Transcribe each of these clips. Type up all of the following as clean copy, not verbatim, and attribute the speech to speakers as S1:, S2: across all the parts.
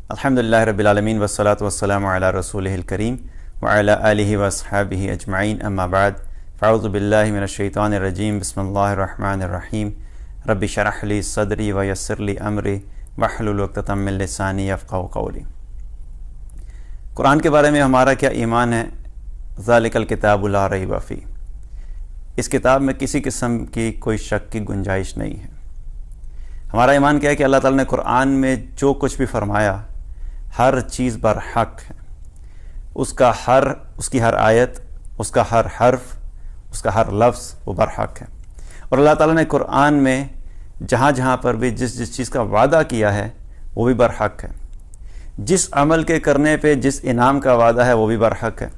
S1: الحمدللہ رب العالمین والصلاة والسلام علی رسولہ الکریم وعلی آلہ واصحابہ اجمعین اما بعد فاعوذ باللہ من الشیطان الرجیم بسم اللہ الرحمن الرحیم رب اشرح لی صدری ویسر لی امری واحلل عقدۃ من لسانی یفقہوا قولی۔ قرآن کے بارے میں ہمارا کیا ایمان ہے؟ ذالک الکتاب لا ریب فیہ، اس کتاب میں کسی قسم کی کوئی شک کی گنجائش نہیں ہے۔ ہمارا ایمان کیا ہے کہ اللہ تعالیٰ نے قرآن میں جو کچھ بھی فرمایا ہر چیز برحق ہے، اس کی ہر آیت، اس کا ہر حرف، اس کا ہر لفظ وہ برحق ہے۔ اور اللہ تعالیٰ نے قرآن میں جہاں جہاں پر بھی جس چیز کا وعدہ کیا ہے وہ بھی برحق ہے، جس عمل کے کرنے پہ جس انعام کا وعدہ ہے وہ بھی برحق ہے۔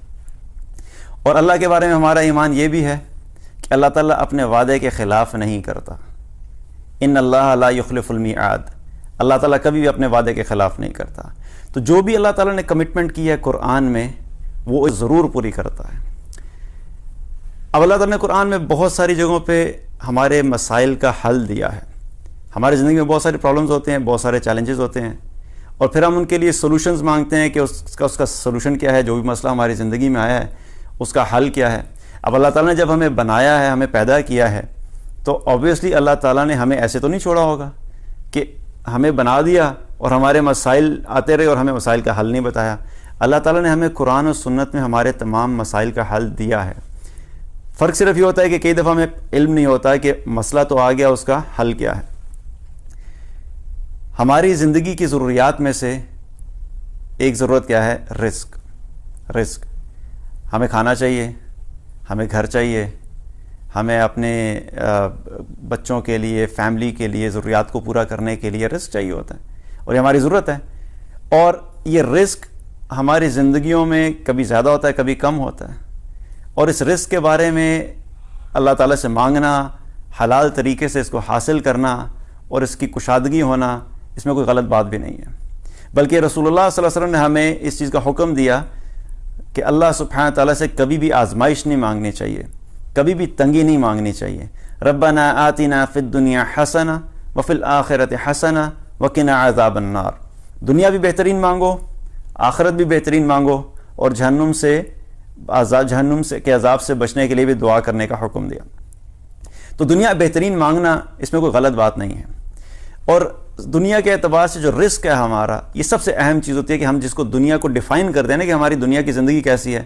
S1: اور اللہ کے بارے میں ہمارا ایمان یہ بھی ہے کہ اللہ تعالیٰ اپنے وعدے کے خلاف نہیں کرتا۔ ان اللہ لا یخلف المیعاد، اللہ تعالیٰ کبھی بھی اپنے وعدے کے خلاف نہیں کرتا۔ تو جو بھی اللہ تعالیٰ نے کمٹمنٹ کی ہے قرآن میں وہ ضرور پوری کرتا ہے۔ اب اللہ تعالیٰ نے قرآن میں بہت ساری جگہوں پہ ہمارے مسائل کا حل دیا ہے۔ ہماری زندگی میں بہت سارے پرابلمز ہوتے ہیں، بہت سارے چیلنجز ہوتے ہیں، اور پھر ہم ان کے لیے سولوشنز مانگتے ہیں کہ اس کا سولوشن کیا ہے، جو بھی مسئلہ ہماری زندگی میں آیا ہے اس کا حل کیا ہے۔ اب اللہ تعالیٰ نے جب ہمیں بنایا ہے، ہمیں پیدا کیا ہے، تو آبویسلی اللہ تعالیٰ نے ہمیں ایسے تو نہیں چھوڑا ہوگا کہ ہمیں بنا دیا اور ہمارے مسائل آتے رہے اور ہمیں مسائل کا حل نہیں بتایا۔ اللہ تعالیٰ نے ہمیں قرآن و سنت میں ہمارے تمام مسائل کا حل دیا ہے۔ فرق صرف یہ ہوتا ہے کہ کئی دفعہ ہمیں علم نہیں ہوتا ہے کہ مسئلہ تو آ گیا، اس کا حل کیا ہے۔ ہماری زندگی کی ضروریات میں سے ایک ضرورت کیا ہے؟ رزق۔ ہمیں کھانا چاہیے، ہمیں گھر چاہیے، ہمیں اپنے بچوں کے لیے، فیملی کے لیے ضروریات کو پورا کرنے کے لیے رزق چاہیے ہوتا ہے، اور یہ ہماری ضرورت ہے۔ اور یہ رزق ہماری زندگیوں میں کبھی زیادہ ہوتا ہے، کبھی کم ہوتا ہے، اور اس رزق کے بارے میں اللہ تعالیٰ سے مانگنا، حلال طریقے سے اس کو حاصل کرنا اور اس کی کشادگی ہونا، اس میں کوئی غلط بات بھی نہیں ہے۔ بلکہ رسول اللہ صلی اللہ علیہ وسلم نے ہمیں اس چیز کا حکم دیا کہ اللہ سبحانہ تعالیٰ سے کبھی بھی آزمائش نہیں مانگنی چاہیے، کبھی بھی تنگی نہیں مانگنی چاہیے۔ ربنا آتنا فی الدنیا حسنہ وفی الآخرۃ حسنہ وقنا عذاب النار، دنیا بھی بہترین مانگو، آخرت بھی بہترین مانگو، اور جہنم کے عذاب سے بچنے کے لیے بھی دعا کرنے کا حکم دیا۔ تو دنیا بہترین مانگنا اس میں کوئی غلط بات نہیں ہے۔ اور دنیا کے اعتبار سے جو رزق ہے ہمارا، یہ سب سے اہم چیز ہوتی ہے کہ ہم جس کو دنیا کو ڈیفائن کرتے ہیں نا کہ ہماری دنیا کی زندگی کیسی ہے،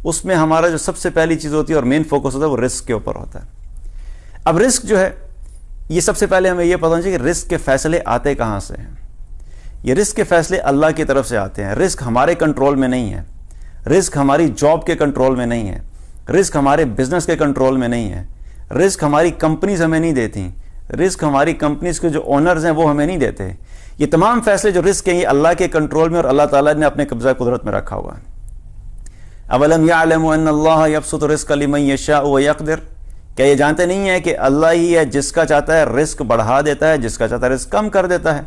S1: اس میں ہمارا جو سب سے پہلی چیز ہوتی ہے اور مین فوکس ہوتا ہے وہ رزق کے اوپر ہوتا ہے۔ اب رزق جو ہے، یہ سب سے پہلے ہمیں یہ پتہ ہونا چاہیے کہ رزق کے فیصلے آتے کہاں سے ہیں۔ یہ رزق کے فیصلے اللہ کی طرف سے آتے ہیں۔ رزق ہمارے کنٹرول میں نہیں ہے، رزق ہماری جاب کے کنٹرول میں نہیں ہے، رزق ہمارے بزنس کے کنٹرول میں نہیں ہے، رزق ہماری کمپنیز ہمیں نہیں دیتی، رزق ہماری کمپنیز کے جو اونرز ہیں وہ ہمیں نہیں دیتے۔ یہ تمام فیصلے جو رزق ہیں یہ اللہ کے کنٹرول میں اور اللہ تعالیٰ نے اپنے قبضہ قدرت میں رکھا ہوا ہے۔ اولم یعلموا ان اللہ یبسط الرزق لمن یشاء ویقدر، کیا یہ جانتے نہیں ہیں کہ اللہ ہی ہے جس کا چاہتا ہے رزق بڑھا دیتا ہے، جس کا چاہتا ہے رزق کم کر دیتا ہے۔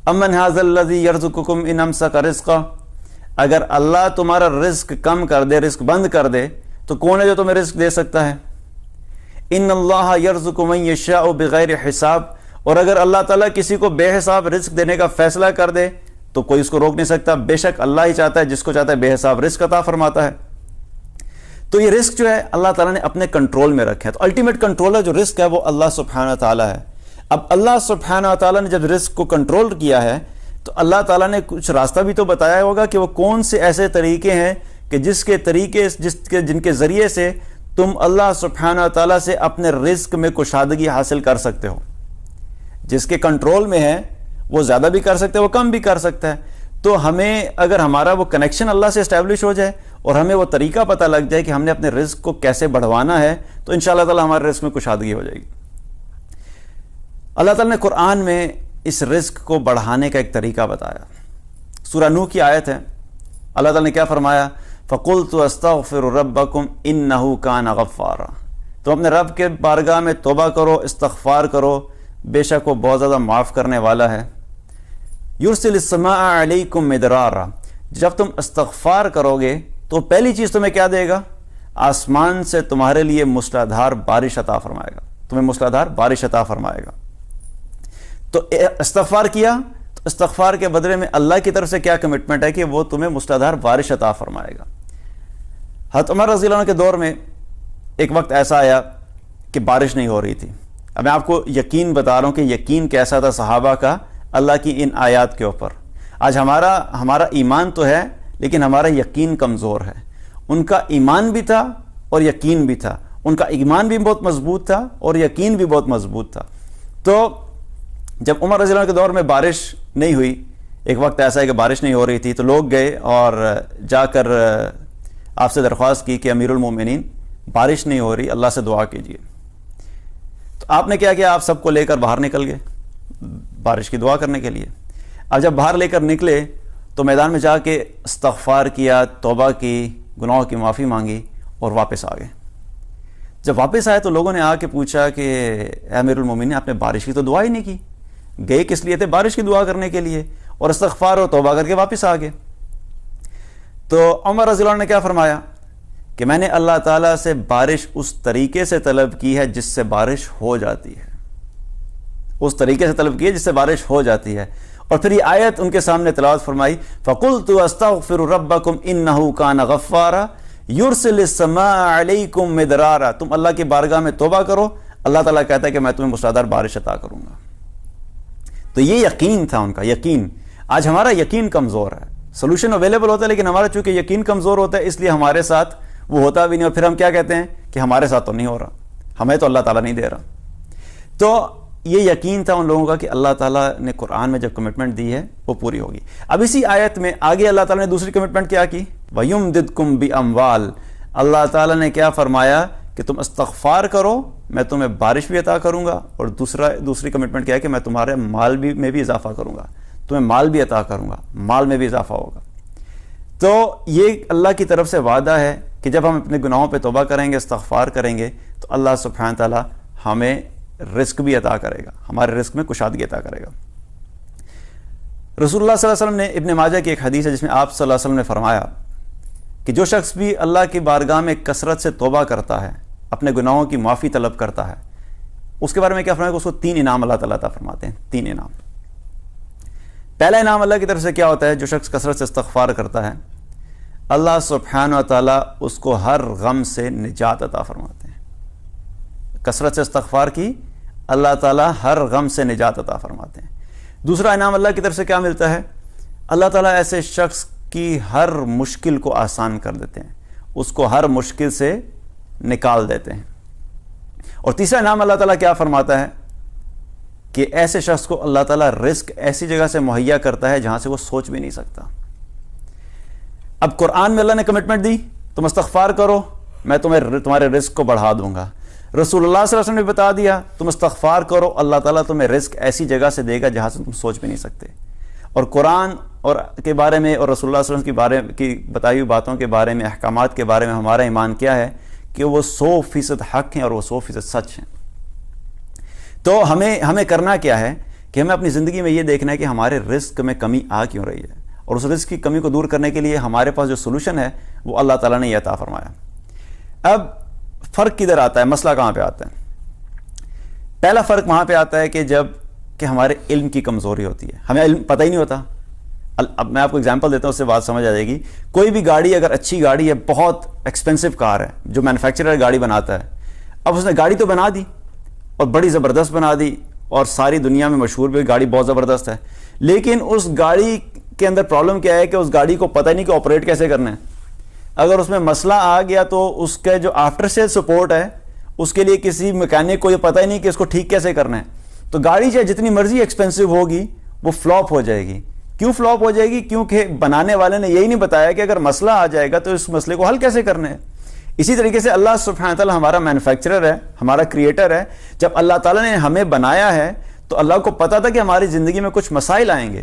S1: امن ھذا الذی یرزقکم ان امسک رزقہ، اگر اللہ تمہارا رزق کم کر دے، رزق بند کر دے، تو کون ہے جو تمہیں رزق دے سکتا ہے؟ ان اللہ یرزق من یشاء بغیر حساب، اور اگر اللہ تعالیٰ کسی کو بے حساب رزق دینے کا فیصلہ کر دے تو کوئی اس کو روک نہیں سکتا۔ بے شک اللہ ہی چاہتا ہے، جس کو چاہتا ہے بے حساب رزق عطا فرماتا ہے۔ تو یہ رزق جو ہے اللہ تعالیٰ نے اپنے کنٹرول میں رکھا ہے۔ تو الٹیمیٹ کنٹرولر جو رزق ہے وہ اللہ سبحانہ تعالیٰ ہے۔ اب اللہ سبحانہ تعالیٰ نے جب رزق کو کنٹرول کیا ہے تو اللہ تعالیٰ نے کچھ راستہ بھی تو بتایا ہوگا کہ وہ کون سے ایسے طریقے ہیں کہ جن کے ذریعے سے تم اللہ سبحانہ تعالیٰ سے اپنے رزق میں کشادگی حاصل کر سکتے ہو۔ جس کے کنٹرول میں ہے وہ زیادہ بھی کر سکتا ہے، وہ کم بھی کر سکتا ہے۔ تو ہمیں اگر ہمارا وہ کنیکشن اللہ سے اسٹیبلش ہو جائے اور ہمیں وہ طریقہ پتہ لگ جائے کہ ہم نے اپنے رزق کو کیسے بڑھوانا ہے، تو انشاءاللہ تعالیٰ ہمارے رزق میں کشادگی ہو جائے گی۔ اللہ تعالیٰ نے قرآن میں اس رزق کو بڑھانے کا ایک طریقہ بتایا۔ سورہ نوح کی آیت ہے، اللہ تعالیٰ نے کیا فرمایا؟ فَقُلْتُ أَسْتَغْفِرُ رَبَّكُمْ إِنَّهُ كَانَ غَفَّارًا، تم اپنے رب کے بارگاہ میں توبہ کرو، استغفار کرو، بے شک وہ بہت زیادہ معاف کرنے والا ہے۔ یرسل السماء علیکم مدرارا، جب تم استغفار کرو گے تو پہلی چیز تمہیں کیا دے گا؟ آسمان سے تمہارے لیے موسلادھار بارش عطا فرمائے گا، تمہیں موسلادھار بارش عطا فرمائے گا۔ تو استغفار کیا تو استغفار کے بدلے میں اللہ کی طرف سے کیا کمٹمنٹ ہے کہ وہ تمہیں مستدار بارش عطا فرمائے گا۔ حضرت عمر رضی اللہ عنہ کے دور میں ایک وقت ایسا آیا کہ بارش نہیں ہو رہی تھی۔ اب میں آپ کو یقین بتا رہا ہوں کہ یقین کیسا تھا صحابہ کا اللہ کی ان آیات کے اوپر۔ آج ہمارا ایمان تو ہے لیکن ہمارا یقین کمزور ہے۔ ان کا ایمان بھی تھا اور یقین بھی تھا، ان کا ایمان بھی بہت مضبوط تھا اور یقین بھی بہت مضبوط تھا۔ تو جب عمر رضی اللہ عنہ کے دور میں بارش نہیں ہوئی، ایک وقت ایسا ہے کہ بارش نہیں ہو رہی تھی، تو لوگ گئے اور جا کر آپ سے درخواست کی کہ امیر المومنین بارش نہیں ہو رہی، اللہ سے دعا کیجیے۔ تو آپ نے کیا کیا؟ آپ سب کو لے کر باہر نکل گئے بارش کی دعا کرنے کے لیے۔ اب جب باہر لے کر نکلے تو میدان میں جا کے استغفار کیا، توبہ کی، گناہوں کی معافی مانگی اور واپس آ گئے۔ جب واپس آئے تو لوگوں نے آ کے پوچھا کہ اے امیر المومنین، آپ نے بارش کی تو دعا ہی نہیں کی، گئے کس لیے تھے؟ بارش کی دعا کرنے کے لیے، اور استغفار اور توبہ کر کے واپس آ گئے۔ تو عمر رضی اللہ عنہ نے کیا فرمایا کہ میں نے اللہ تعالیٰ سے بارش اس طریقے سے طلب کی ہے جس سے بارش ہو جاتی ہے، اس طریقے سے طلب کی ہے جس سے بارش ہو جاتی ہے۔ اور پھر یہ آیت ان کے سامنے تلاوت فرمائی، فَقُلْتُ أَسْتَغْفِرُ رَبَّكُمْ إِنَّهُ كَانَ غَفَّارًا يُرْسِلِ السَّمَاءَ عَلَيْكُمْ مِدْرَارًا۔ تم اللہ کی بارگاہ میں توبہ کرو، اللہ تعالیٰ کہتا ہے کہ میں تمہیں موسلادھار بارش عطا کروں گا۔ تو یہ یقین تھا ان کا، یقین۔ آج ہمارا یقین کمزور ہے، سولوشن اویلیبل ہوتا ہے لیکن ہمارا چونکہ یقین کمزور ہوتا ہے اس لیے ہمارے ساتھ وہ ہوتا بھی نہیں، اور پھر ہم کیا کہتے ہیں کہ ہمارے ساتھ تو نہیں ہو رہا، ہمیں تو اللہ تعالیٰ نہیں دے رہا۔ تو یہ یقین تھا ان لوگوں کا کہ اللہ تعالیٰ نے قرآن میں جب کمٹمنٹ دی ہے وہ پوری ہوگی۔ اب اسی آیت میں آگے اللہ تعالیٰ نے دوسری کمٹمنٹ کیا کی؟ وَيُمْدِدْكُمْ بِأَمْوَالٍ۔ اللہ تعالیٰ نے کیا فرمایا کہ تم استغفار کرو، میں تمہیں بارش بھی عطا کروں گا، اور دوسری کمٹمنٹ کیا ہے کہ میں تمہارے مال میں بھی اضافہ کروں گا، تمہیں مال بھی عطا کروں گا، مال میں بھی اضافہ ہوگا۔ تو یہ اللہ کی طرف سے وعدہ ہے کہ جب ہم اپنے گناہوں پہ توبہ کریں گے، استغفار کریں گے، تو اللہ سبحانہ تعالیٰ ہمیں رزق بھی عطا کرے گا، ہمارے رزق میں کشادگی عطا کرے گا۔ رسول اللہ صلی اللہ علیہ وسلم نے، ابن ماجہ کی ایک حدیث ہے جس میں آپ صلی اللہ علیہ وسلم نے فرمایا کہ جو شخص بھی اللہ کی بارگاہ میں کثرت سے توبہ کرتا ہے، اپنے گناہوں کی معافی طلب کرتا ہے، اس کے بارے میں کیا فرمایا کہ اس کو 3 انعام اللہ تعالیٰ عطا فرماتے ہیں۔ 3 انعام۔ پہلا انعام اللہ کی طرف سے کیا ہوتا ہے؟ جو شخص کثرت سے استغفار کرتا ہے، اللہ سبحانہ و تعالیٰ اس کو ہر غم سے نجات عطا فرماتے ہیں۔ کثرت سے استغفار کی، اللہ تعالیٰ ہر غم سے نجات عطا فرماتے ہیں۔ دوسرا انعام اللہ کی طرف سے کیا ملتا ہے؟ اللہ تعالیٰ ایسے شخص کی ہر مشکل کو آسان کر دیتے ہیں، اس کو ہر مشکل سے نکال دیتے ہیں۔ اور تیسرا انعام اللہ تعالیٰ کیا فرماتا ہے کہ ایسے شخص کو اللہ تعالیٰ رزق ایسی جگہ سے مہیا کرتا ہے جہاں سے وہ سوچ بھی نہیں سکتا۔ اب قرآن میں اللہ نے کمٹمنٹ دی، تم استغفار کرو، میں تمہارے رزق کو بڑھا دوں گا۔ رسول اللہ صلی اللہ علیہ وسلم نے بتا دیا، تم استغفار کرو، اللہ تعالیٰ تمہیں رزق ایسی جگہ سے دے گا جہاں سے تم سوچ بھی نہیں سکتے۔ اور قرآن اور کے بارے میں اور رسول اللہ صلی اللہ علیہ وسلم کی بتائی ہوئی باتوں کے بارے میں، احکامات کے بارے میں ہمارا ایمان کیا ہے کہ وہ 100% حق ہیں اور وہ 100% سچ ہیں۔ تو ہمیں کرنا کیا ہے کہ ہمیں اپنی زندگی میں یہ دیکھنا ہے کہ ہمارے رزق میں کمی آ کیوں رہی ہے، اور اس رزق کی کمی کو دور کرنے کے لیے ہمارے پاس جو سولوشن ہے وہ اللہ تعالیٰ نے یہ عطا فرمایا۔ اب فرق کدھر آتا ہے؟ مسئلہ کہاں پہ آتا ہے؟ پہلا فرق وہاں پہ آتا ہے کہ ہمارے علم کی کمزوری ہوتی ہے، ہمیں علم پتہ ہی نہیں ہوتا۔ اب میں آپ کو اگزامپل دیتا ہوں، اس سے بات سمجھ آ جائے گی۔ کوئی بھی گاڑی اگر اچھی گاڑی ہے، بہت ایکسپینسو کار ہے، جو مینوفیکچرر گاڑی بناتا ہے، اب اس نے گاڑی تو بنا دی اور بڑی زبردست بنا دی اور ساری دنیا میں مشہور بھی، گاڑی بہت زبردست ہے، لیکن اس گاڑی کے اندر پرابلم کیا ہے کہ اس گاڑی کو پتہ نہیں کہ آپریٹ کیسے کرنا ہے۔ اگر اس میں مسئلہ آ گیا تو اس کے جو آفٹر سیل سپورٹ ہے اس کے لیے کسی میکینک کو یہ پتہ ہی نہیں کہ اس کو ٹھیک کیسے کرنا ہے، تو گاڑی چاہے جتنی مرضی ایکسپینسو ہوگی وہ فلاپ ہو جائے گی۔ کیوں فلاپ ہو جائے گی؟ کیونکہ بنانے والے نے یہی نہیں بتایا کہ اگر مسئلہ آ جائے گا تو اس مسئلے کو حل کیسے کرنا ہے۔ اسی طریقے سے اللہ سبحانہ تعالیٰ ہمارا مینوفیکچرر ہے، ہمارا کریٹر ہے۔ جب اللہ تعالیٰ نے ہمیں بنایا ہے تو اللہ کو پتا تھا کہ ہماری زندگی میں کچھ مسائل آئیں گے،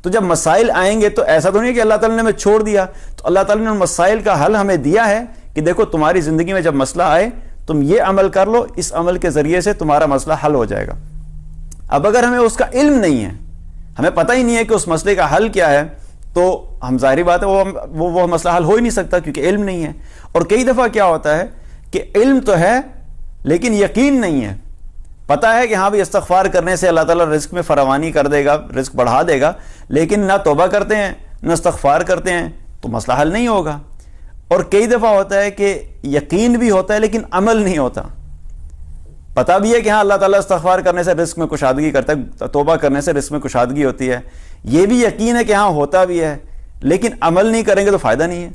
S1: تو جب مسائل آئیں گے تو ایسا تو نہیں کہ اللہ تعالیٰ نے ہمیں چھوڑ دیا، تو اللہ تعالیٰ نے ان مسائل کا حل ہمیں دیا ہے کہ دیکھو تمہاری زندگی میں جب مسئلہ آئے تم یہ عمل کر لو، اس عمل کے ذریعے سے تمہارا مسئلہ حل ہو جائے گا۔ اب اگر ہمیں اس کا علم نہیں ہے، ہمیں پتہ ہی نہیں ہے کہ اس مسئلے کا حل کیا ہے، تو ہم ظاہری بات ہے وہ مسئلہ حل ہو ہی نہیں سکتا کیونکہ علم نہیں ہے۔ اور کئی دفعہ کیا ہوتا ہے کہ علم تو ہے لیکن یقین نہیں ہے۔ پتہ ہے کہ ہاں بھی استغفار کرنے سے اللہ تعالیٰ رزق میں فراوانی کر دے گا، رزق بڑھا دے گا، لیکن نہ توبہ کرتے ہیں نہ استغفار کرتے ہیں تو مسئلہ حل نہیں ہوگا۔ اور کئی دفعہ ہوتا ہے کہ یقین بھی ہوتا ہے لیکن عمل نہیں ہوتا، پتہ بھی ہے کہ ہاں اللہ تعالیٰ استغفار کرنے سے رزق میں کشادگی کرتا ہے، توبہ کرنے سے رزق میں کشادگی ہوتی ہے، یہ بھی یقین ہے کہ ہاں ہوتا بھی ہے، لیکن عمل نہیں کریں گے تو فائدہ نہیں ہے۔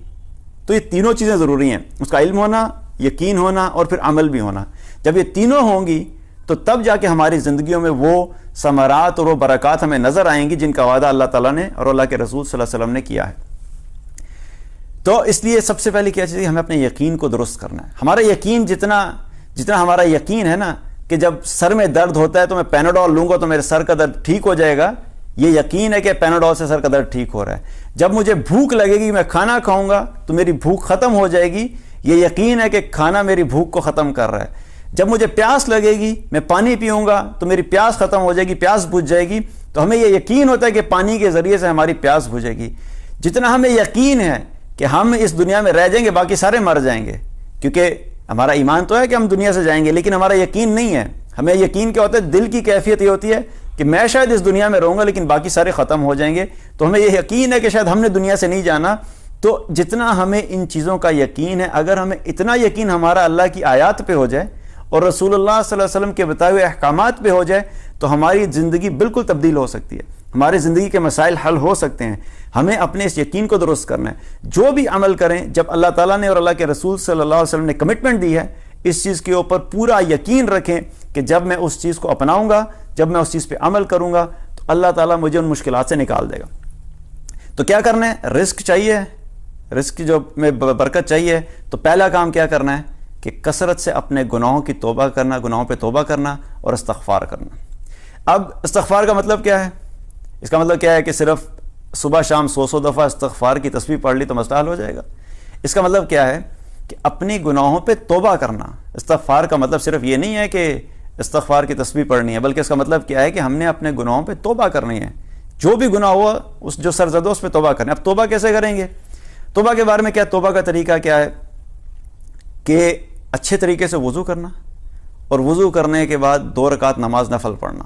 S1: تو یہ تینوں چیزیں ضروری ہیں، اس کا علم ہونا، یقین ہونا اور پھر عمل بھی ہونا۔ جب یہ تینوں ہوں گی تو تب جا کے ہماری زندگیوں میں وہ ثمرات اور وہ برکات ہمیں نظر آئیں گی جن کا وعدہ اللہ تعالیٰ نے اور اللہ کے رسول صلی اللہ علیہ وسلم نے کیا ہے۔ تو اس لیے سب سے پہلے کیا چیز ہے، ہمیں اپنے یقین کو درست کرنا ہے۔ ہمارا یقین جتنا ہمارا یقین ہے نا کہ جب سر میں درد ہوتا ہے تو میں پیناڈول لوں گا تو میرے سر کا درد ٹھیک ہو جائے گا، یہ یقین ہے کہ پیناڈول سے سر کا درد ٹھیک ہو رہا ہے۔ جب مجھے بھوک لگے گی، میں کھانا کھاؤں گا تو میری بھوک ختم ہو جائے گی، یہ یقین ہے کہ کھانا میری بھوک کو ختم کر رہا ہے۔ جب مجھے پیاس لگے گی، میں پانی پیوں گا تو میری پیاس ختم ہو جائے گی، پیاس بجھ جائے گی، تو ہمیں یہ یقین ہوتا ہے کہ پانی کے ذریعے سے ہماری پیاس بجھے گی۔ جتنا ہمیں یقین ہے کہ ہم اس دنیا میں رہ جائیں گے، باقی سارے مر جائیں گے، کیونکہ ہمارا ایمان تو ہے کہ ہم دنیا سے جائیں گے، لیکن ہمارا یقین نہیں ہے۔ ہمیں یقین کیا ہوتا ہے، دل کی کیفیت یہ ہوتی ہے کہ میں شاید اس دنیا میں رہوں گا لیکن باقی سارے ختم ہو جائیں گے، تو ہمیں یہ یقین ہے کہ شاید ہم نے دنیا سے نہیں جانا۔ تو جتنا ہمیں ان چیزوں کا یقین ہے، اگر ہمیں اتنا یقین ہمارا اللہ کی آیات پہ ہو جائے اور رسول اللہ صلی اللہ علیہ وسلم کے بتائے ہوئے احکامات پہ ہو جائے تو ہماری زندگی بالکل تبدیل ہو سکتی ہے، ہماری زندگی کے مسائل حل ہو سکتے ہیں۔ ہمیں اپنے اس یقین کو درست کرنا ہے۔ جو بھی عمل کریں، جب اللہ تعالیٰ نے اور اللہ کے رسول صلی اللہ علیہ وسلم نے کمٹمنٹ دی ہے، اس چیز کے اوپر پورا یقین رکھیں کہ جب میں اس چیز کو اپناؤں گا، جب میں اس چیز پہ عمل کروں گا تو اللہ تعالیٰ مجھے ان مشکلات سے نکال دے گا۔ تو کیا کرنا ہے؟ رزق چاہیے، رزق کی جو میں برکت چاہیے، تو پہلا کام کیا کرنا ہے کہ کثرت سے اپنے گناہوں کی توبہ کرنا، گناہوں پہ توبہ کرنا اور استغفار کرنا۔ اب استغفار کا مطلب کیا ہے؟ اس کا مطلب کیا ہے کہ صرف صبح شام 100 دفعہ استغفار کی تسبیح پڑھ لی تو مسئلہ حل ہو جائے گا؟ اس کا مطلب کیا ہے کہ اپنی گناہوں پہ توبہ کرنا۔ استغفار کا مطلب صرف یہ نہیں ہے کہ استغفار کی تسبیح پڑھنی ہے، بلکہ اس کا مطلب کیا ہے کہ ہم نے اپنے گناہوں پہ توبہ کرنی ہے، جو بھی گناہ ہوا اس جو سرزد ہو اس پہ توبہ کرنا ہے۔ اب توبہ کیسے کریں گے؟ توبہ کے بارے میں کیا، توبہ کا طریقہ کیا ہے کہ اچھے طریقے سے وضو کرنا، اور وضو کرنے کے بعد 2 رکعت نماز نفل پڑھنا،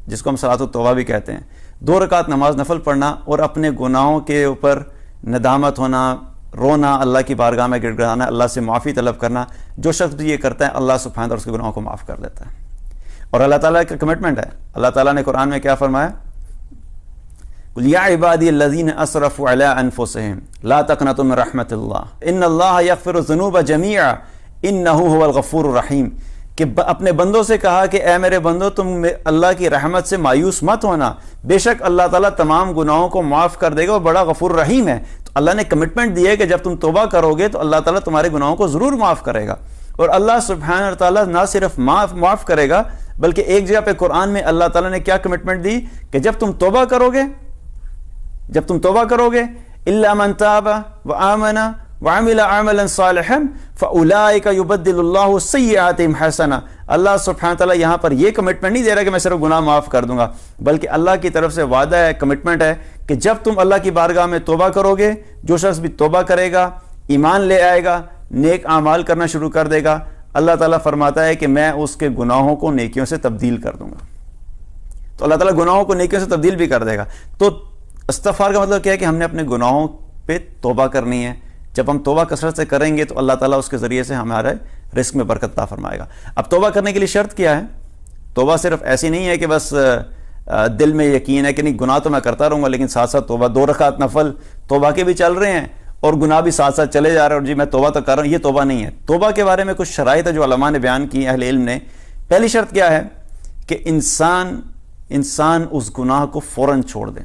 S1: جس کو ہم صلاۃ التوبہ بھی کہتے ہیں۔ 2 رکعت نماز نفل پڑھنا اور اپنے گناہوں کے اوپر ندامت ہونا، رونا، اللہ کی بارگاہ میں گڑ گڑانا، اللہ سے معافی طلب کرنا۔ جو شخص بھی یہ کرتا ہے اللہ سبحانہ اور اس کے گناہوں کو معاف کر دیتا ہے، اور اللہ تعالیٰ کا کمٹمنٹ ہے۔ اللہ تعالیٰ نے قرآن میں کیا فرمایا؟ قُلْ يَا عِبَادِيَ الَّذِينَ أَسْرَفُوا عَلَىٰ أَنفُسِهِمْ لَا تَقْنَطُوا مِن رَحْمَةِ اللَّهِ إِنَّ اللَّهَ يَغْفِرُ الذُّنُوبَ جَمِيعًا إِنَّهُ هُوَ الْغَفُورُ الرَّحِيمُ، کہ اپنے بندوں سے کہا کہ اے میرے بندو تم اللہ کی رحمت سے مایوس مت ہونا، بے شک اللہ تعالیٰ تمام گناہوں کو معاف کر دے گا اور بڑا غفور رحیم ہے۔ تو اللہ نے کمٹمنٹ دی ہے کہ جب تم توبہ کرو گے تو اللہ تعالیٰ تمہارے گناہوں کو ضرور معاف کرے گا، اور اللہ سبحانہ تعالیٰ نہ صرف معاف کرے گا بلکہ ایک جگہ پہ قرآن میں اللہ تعالیٰ نے کیا کمٹمنٹ دی کہ جب تم توبہ کرو گے إِلَّا مَن تَابَ وَآمَنَ وَعَمِلَ عَمَلًا صَالِحًا فَأُولَٰئِكَ يُبَدِّلُ اللَّهُ سَيِّئَاتِهِمْ حَسَنَةً۔ اللہ سبحانہ تعالیٰ یہاں پر یہ کمٹمنٹ نہیں دے رہا کہ میں صرف گناہ معاف کر دوں گا، بلکہ اللہ کی طرف سے وعدہ ہے، کمٹمنٹ ہے کہ جب تم اللہ کی بارگاہ میں توبہ کرو گے، جو شخص بھی توبہ کرے گا، ایمان لے آئے گا، نیک اعمال کرنا شروع کر دے گا، اللہ تعالیٰ فرماتا ہے کہ میں اس کے گناہوں کو نیکیوں سے تبدیل کر دوں گا۔ تو اللہ تعالیٰ گناہوں کو نیکیوں سے تبدیل بھی کر دے گا۔ تو استغفار کا مطلب کیا ہے کہ ہم نے اپنے گناہوں پہ توبہ کرنی ہے۔ جب ہم توبہ کثرت سے کریں گے تو اللہ تعالیٰ اس کے ذریعے سے ہمارے رزق میں برکت عطا فرمائے گا۔ اب توبہ کرنے کے لیے شرط کیا ہے؟ توبہ صرف ایسی نہیں ہے کہ بس دل میں یقین ہے کہ نہیں گناہ تو میں کرتا رہوں گا لیکن ساتھ ساتھ توبہ، 2 رکعت نفل توبہ کے بھی چل رہے ہیں اور گناہ بھی ساتھ ساتھ چلے جا رہے ہیں اور جی میں توبہ تو کر رہا ہوں، یہ توبہ نہیں ہے۔ توبہ کے بارے میں کچھ شرائط ہے جو علماء نے بیان کی، اہل علم نے۔ پہلی شرط کیا ہے کہ انسان اس گناہ کو فوراً چھوڑ دے،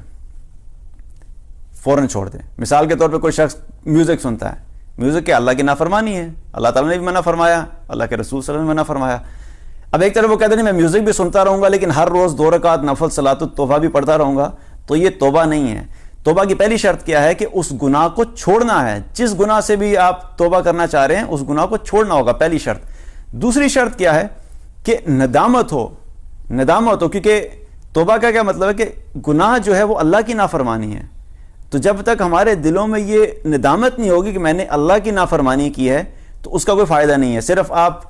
S1: فوراً چھوڑ دے۔ مثال کے طور پہ کوئی شخص میوزک سنتا ہے، میوزک کیا اللہ کی نافرمانی ہے، اللہ تعالیٰ نے بھی منع فرمایا، اللہ کے رسول صلی اللہ علیہ وسلم نے منع فرمایا۔ اب ایک طرف وہ کہتے ہیں میں میوزک بھی سنتا رہوں گا لیکن ہر روز 2 رکعت نفل صلاۃ التوبہ بھی پڑھتا رہوں گا، تو یہ توبہ نہیں ہے۔ توبہ کی پہلی شرط کیا ہے کہ اس گناہ کو چھوڑنا ہے، جس گناہ سے بھی آپ توبہ کرنا چاہ رہے ہیں اس گناہ کو چھوڑنا ہوگا، پہلی شرط۔ دوسری شرط کیا ہے کہ ندامت ہو، کیونکہ توبہ کا کیا مطلب ہے کہ گناہ جو ہے وہ اللہ کی نافرمانی ہے، تو جب تک ہمارے دلوں میں یہ ندامت نہیں ہوگی کہ میں نے اللہ کی نافرمانی کی ہے تو اس کا کوئی فائدہ نہیں ہے۔ صرف آپ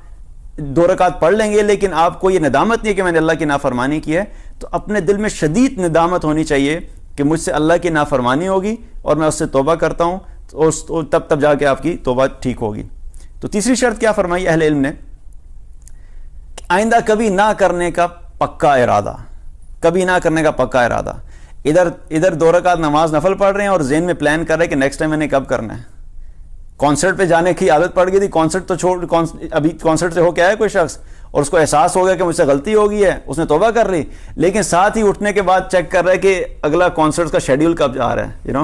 S1: 2 رکعت پڑھ لیں گے لیکن آپ کو یہ ندامت نہیں ہے کہ میں نے اللہ کی نافرمانی کی ہے، تو اپنے دل میں شدید ندامت ہونی چاہیے کہ مجھ سے اللہ کی نافرمانی ہوگی اور میں اس سے توبہ کرتا ہوں، تو تب جا کے آپ کی توبہ ٹھیک ہوگی۔ تو تیسری شرط کیا فرمائی اہل علم نے؟ کہ آئندہ کبھی نہ کرنے کا پکا ارادہ، کبھی نہ کرنے کا پکا ارادہ۔ ادھر 2 رکعت نماز نفل پڑھ رہے ہیں اور ذہن میں پلان کر رہے ہیں کہ نیکسٹ ٹائم میں نے کب کرنا ہے۔ کانسرٹ پہ جانے کی عادت پڑ گئی تھی، کانسرٹ تو چھوڑ، ابھی کانسرٹ سے ہو کے آیا کوئی شخص اور اس کو احساس ہو گیا کہ مجھ سے غلطی ہو گئی ہے، اس نے توبہ کر لی، لیکن ساتھ ہی اٹھنے کے بعد چیک کر رہا ہے کہ اگلا کانسرٹ کا شیڈیول کب آ رہا ہے،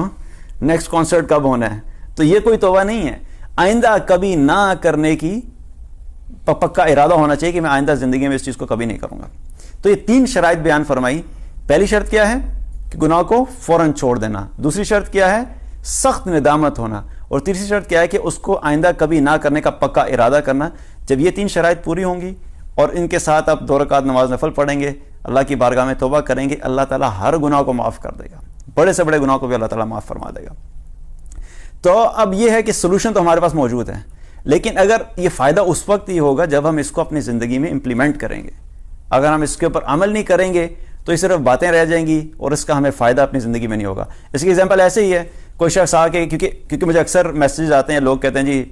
S1: نیکسٹ کانسرٹ کب ہونا ہے۔ تو یہ کوئی توبہ نہیں ہے۔ آئندہ کبھی نہ کرنے کی پکا ارادہ ہونا چاہیے کہ میں آئندہ زندگی میں اس چیز کو کبھی نہیں کروں گا۔ تو یہ 3 شرائط بیان فرمائی۔ پہلی شرط کیا ہے کہ گناہ کو فوراً چھوڑ دینا، دوسری شرط کیا ہے سخت ندامت ہونا، اور تیسری شرط کیا ہے کہ اس کو آئندہ کبھی نہ کرنے کا پکا ارادہ کرنا۔ جب یہ 3 شرائط پوری ہوں گی اور ان کے ساتھ آپ 2 رکعت نماز نفل پڑھیں گے، اللہ کی بارگاہ میں توبہ کریں گے، اللہ تعالیٰ ہر گناہ کو معاف کر دے گا، بڑے سے بڑے گناہ کو بھی اللہ تعالیٰ معاف فرما دے گا۔ تو اب یہ ہے کہ سلوشن تو ہمارے پاس موجود ہے، لیکن اگر یہ فائدہ اس وقت ہی ہوگا جب ہم اس کو اپنی زندگی میں امپلیمنٹ کریں گے۔ اگر ہم اس کے اوپر عمل نہیں کریں گے تو یہ صرف باتیں رہ جائیں گی اور اس کا ہمیں فائدہ اپنی زندگی میں نہیں ہوگا۔ اس کی ایگزامپل ایسے ہی ہے، کوئی شخص آ کے، کیونکہ مجھے اکثر میسیجز آتے ہیں، لوگ کہتے ہیں جی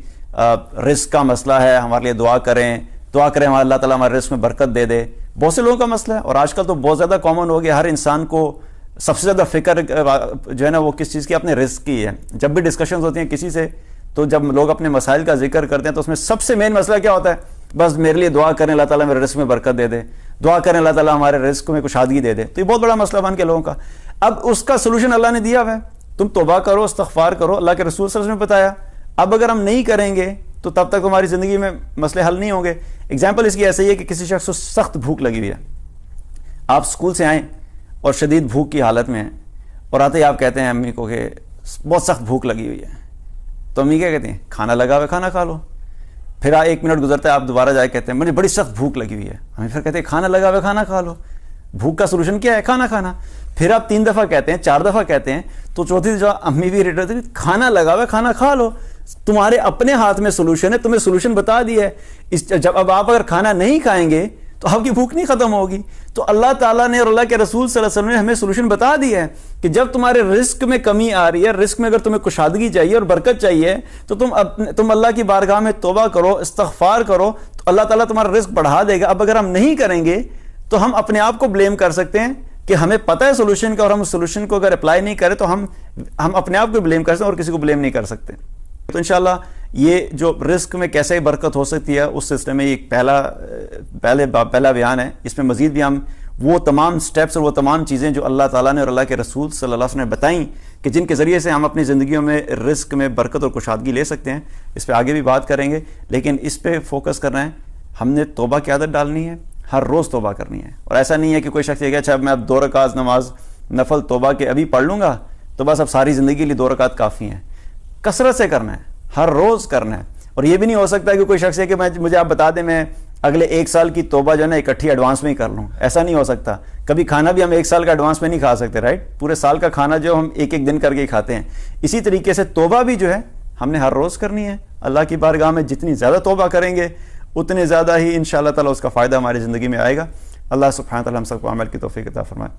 S1: رزق کا مسئلہ ہے، ہمارے لیے دعا کریں اللہ تعالیٰ ہمارے رزق میں برکت دے دے۔ بہت سے لوگوں کا مسئلہ ہے، اور آج کل تو بہت زیادہ کامن ہو گیا، ہر انسان کو سب سے زیادہ فکر جو ہے نا وہ کس چیز کی، اپنے رزق کی ہے۔ جب بھی ڈسکشنز ہوتی ہیں کسی سے، تو جب لوگ اپنے مسائل کا ذکر کرتے ہیں تو اس میں سب سے مین مسئلہ کیا ہوتا ہے؟ بس میرے لیے دعا کریں اللہ تعالیٰ میرے رزق میں برکت دے دے، دعا کریں اللہ تعالیٰ ہمارے رزق میں کشادگی دے دے۔ تو یہ بہت بڑا مسئلہ بن کے لوگوں کا۔ اب اس کا سلوشن اللہ نے دیا ہوا ہے، تم توبہ کرو، استغفار کرو، اللہ کے رسول صلی اللہ علیہ وسلم نے بتایا۔ اب اگر ہم نہیں کریں گے تو تب تک ہماری زندگی میں مسئلے حل نہیں ہوں گے۔ ایگزامپل اس کی ایسے ہی ہے کہ کسی شخص کو سخت بھوک لگی ہوئی ہے، آپ اسکول سے آئیں اور شدید بھوک کی حالت میں ہیں، اور آتے ہی آپ کہتے ہیں امی کو کہ بہت سخت بھوک لگی ہوئی ہے، تو امی کیا کہتے ہیں؟ کھانا لگا ہوا کھانا کھا لو۔ پھر 1 منٹ گزرتا ہے، آپ دوبارہ جا کے کہتے ہیں مجھے بڑی سخت بھوک لگی ہوئی ہے، ہمیں پھر کہتے ہیں کھانا لگا ہوا کھانا کھا لو۔ بھوک کا سولوشن کیا ہے؟ کھانا کھانا۔ پھر آپ 3 دفعہ کہتے ہیں، 4 دفعہ کہتے ہیں، تو چوتھی جو امی بھی ریٹ ہوتی ہے کھانا لگا ہوا کھانا کھا لو۔ تمہارے اپنے ہاتھ میں سولوشن ہے، تمہیں سولوشن بتا دیا ہے۔ جب اب آپ اگر کھانا نہیں کھائیں گے تو آپ کی بھوک نہیں ختم ہوگی۔ تو اللہ تعالیٰ نے اور اللہ کے رسول صلی اللہ علیہ وسلم نے ہمیں سولوشن بتا دیا ہے کہ جب تمہارے رزق میں کمی آ رہی ہے، رزق میں اگر تمہیں کشادگی چاہیے اور برکت چاہیے، تو تم اللہ کی بارگاہ میں توبہ کرو، استغفار کرو، تو اللہ تعالیٰ تمہارا رزق بڑھا دے گا۔ اب اگر ہم نہیں کریں گے تو ہم اپنے آپ کو بلیم کر سکتے ہیں کہ ہمیں پتہ ہے سولوشن کا، اور ہم اس سولوشن کو اگر اپلائی نہیں کریں تو ہم اپنے آپ کو بلیم کر سکتے ہیں اور کسی کو بلیم نہیں کر سکتے۔ تو انشاءاللہ یہ جو رزق میں کیسے برکت ہو سکتی ہے اس سلسلے میں ایک پہلا بیان ہے۔ اس میں مزید بھی ہم وہ تمام سٹیپس اور وہ تمام چیزیں جو اللہ تعالیٰ نے اور اللہ کے رسول صلی اللہ علیہ وسلم نے بتائیں کہ جن کے ذریعے سے ہم اپنی زندگیوں میں رزق میں برکت اور کشادگی لے سکتے ہیں، اس پہ آگے بھی بات کریں گے، لیکن اس پہ فوکس کرنا ہے ہم نے توبہ کی عادت ڈالنی ہے، ہر روز توبہ کرنی ہے۔ اور ایسا نہیں ہے کہ کوئی شخص یہ کہ اچھا میں اب 2 رکعت نماز نفل توبہ کے ابھی پڑھ لوں گا تو بس اب ساری زندگی کے لیے 2 رکعت کافی ہیں۔ کثرت سے کرنا ہے، ہر روز کرنا ہے۔ اور یہ بھی نہیں ہو سکتا کہ کوئی شخص ہے کہ مجھے آپ بتا دیں میں اگلے 1 سال کی توبہ جو ہے نا اکٹھی ایڈوانس میں ہی کر لوں، ایسا نہیں ہو سکتا۔ کبھی کھانا بھی ہم 1 سال کا ایڈوانس میں نہیں کھا سکتے، رائٹ؟ پورے سال کا کھانا جو ہم ایک دن کر کے ہی کھاتے ہیں، اسی طریقے سے توبہ بھی جو ہے ہم نے ہر روز کرنی ہے۔ اللہ کی بارگاہ میں جتنی زیادہ توبہ کریں گے اتنے زیادہ ہی انشاءاللہ تعالیٰ اس کا فائدہ ہماری زندگی میں آئے گا۔ اللہ سبحانہ وتعالیٰ ہم سب کو عمل کی توفیق عطا فرمائے۔